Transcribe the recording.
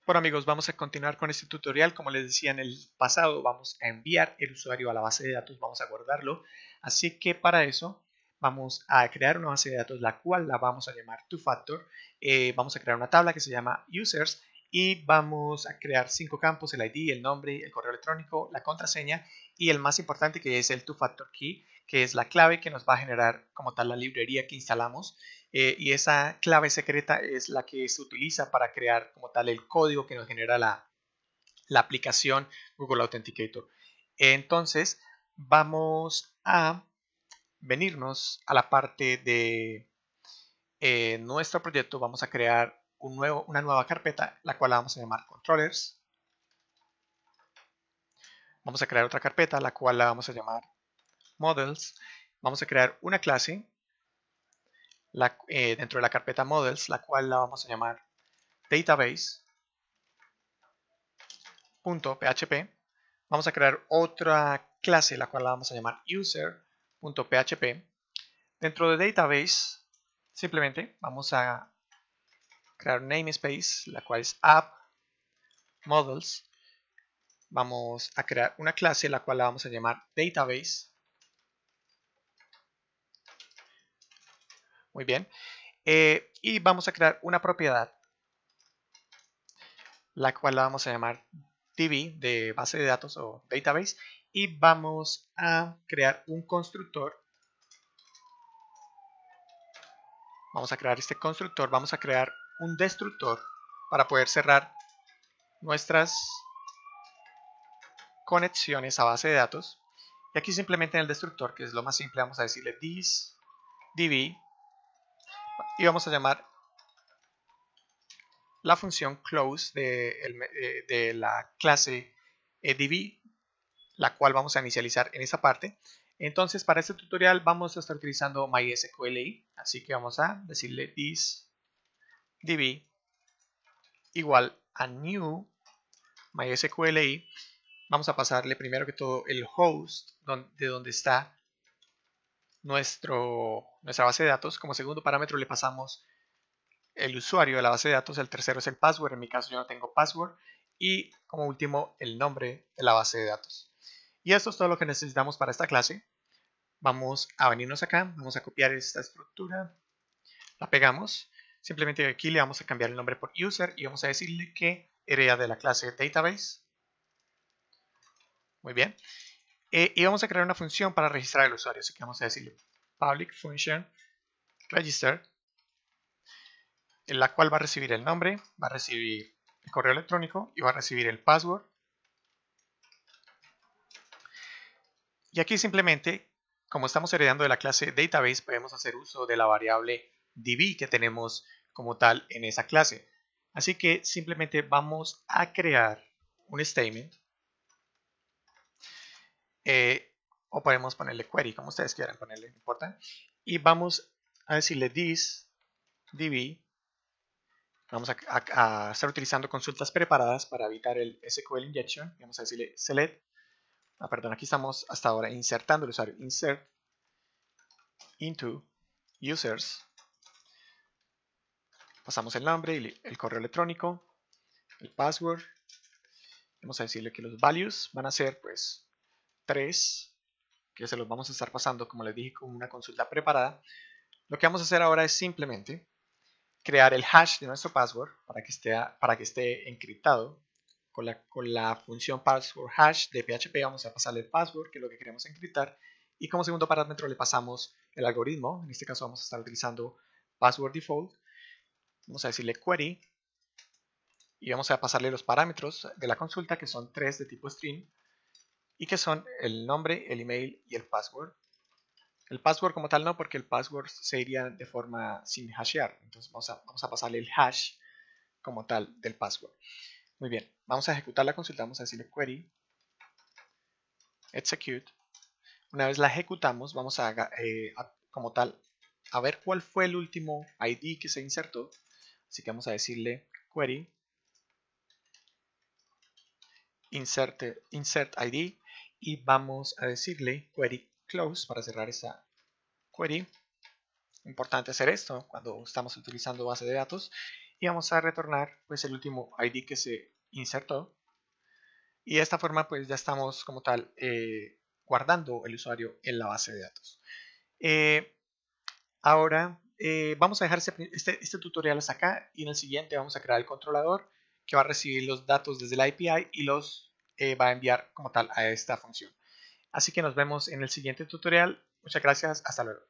Bueno amigos, vamos a continuar con este tutorial. Como les decía en el pasado, vamos a enviar el usuario a la base de datos, vamos a guardarlo. Así que para eso vamos a crear una base de datos, la cual la vamos a llamar TwoFactor. Vamos a crear una tabla que se llama Users y vamos a crear 5 campos: el ID, el nombre, el correo electrónico, la contraseña y el más importante, que es el TwoFactor Key, que es la clave que nos va a generar como tal la librería que instalamos. Y esa clave secreta es la que se utiliza para crear como tal el código que nos genera la aplicación Google Authenticator. Entonces vamos a venirnos a la parte de nuestro proyecto. Vamos a crear una nueva carpeta, la cual la vamos a llamar Controllers. Vamos a crear otra carpeta, la cual la vamos a llamar Models. Vamos a crear una clase dentro de la carpeta Models, la cual la vamos a llamar Database.php. Vamos a crear otra clase, la cual la vamos a llamar User.php. Dentro de Database, simplemente vamos a crear un namespace, la cual es App Models. Vamos a crear una clase, la cual la vamos a llamar Database. Muy bien. Y vamos a crear una propiedad, la cual la vamos a llamar DB, de base de datos o database, y vamos a crear un constructor. Vamos a crear este constructor, vamos a crear un destructor para poder cerrar nuestras conexiones a base de datos. Y aquí simplemente en el destructor, que es lo más simple, vamos a decirle this db y vamos a llamar la función close de la clase db, la cual vamos a inicializar en esa parte. Entonces para este tutorial vamos a estar utilizando MySQLi, así que vamos a decirle this db igual a new MySQLi. Vamos a pasarle primero que todo el host de donde está nuestra base de datos. Como segundo parámetro le pasamos el usuario de la base de datos. El tercero es el password. En mi caso yo no tengo password. Y como último el nombre de la base de datos. Y esto es todo lo que necesitamos para esta clase. Vamos a venirnos acá. Vamos a copiar esta estructura. La pegamos. Simplemente aquí le vamos a cambiar el nombre por user y vamos a decirle que hereda de la clase database. Muy bien. Y vamos a crear una función para registrar al usuario. Así que vamos a decirle public function register, en la cual va a recibir el nombre, va a recibir el correo electrónico y va a recibir el password. Y aquí simplemente, como estamos heredando de la clase database, podemos hacer uso de la variable db que tenemos como tal en esa clase. Así que simplemente vamos a crear un statement. O podemos ponerle query, como ustedes quieran ponerle, no importa. Y vamos a decirle this db. Vamos a estar utilizando consultas preparadas para evitar el SQL injection. Vamos a decirle select. Perdón, aquí estamos hasta ahora insertando el usuario. Insert into users. Pasamos el nombre y el correo electrónico, el password. Vamos a decirle que los values van a ser pues 3, que se los vamos a estar pasando, como les dije, con una consulta preparada. Lo que vamos a hacer ahora es simplemente crear el hash de nuestro password para que esté encriptado. Con la función password hash de PHP vamos a pasarle el password, que es lo que queremos encriptar, y como segundo parámetro le pasamos el algoritmo. En este caso vamos a estar utilizando password default. Vamos a decirle query y vamos a pasarle los parámetros de la consulta, que son 3 de tipo string y que son el nombre, el email y el password. El password como tal no, porque el password se iría de forma sin hashear. Entonces vamos a pasarle el hash como tal del password. Muy bien, vamos a ejecutar la consulta. Vamos a decirle query execute. Una vez la ejecutamos, vamos como tal a ver cuál fue el último ID que se insertó. Así que vamos a decirle query insert ID y vamos a decirle query close para cerrar esa query. Importante hacer esto cuando estamos utilizando base de datos. y vamos a retornar pues el último ID que se insertó, y de esta forma pues ya estamos como tal guardando el usuario en la base de datos. Ahora vamos a dejar este tutorial hasta acá, y en el siguiente vamos a crear el controlador que va a recibir los datos desde la API y los va a enviar como tal a esta función. Así que nos vemos en el siguiente tutorial. Muchas gracias, hasta luego.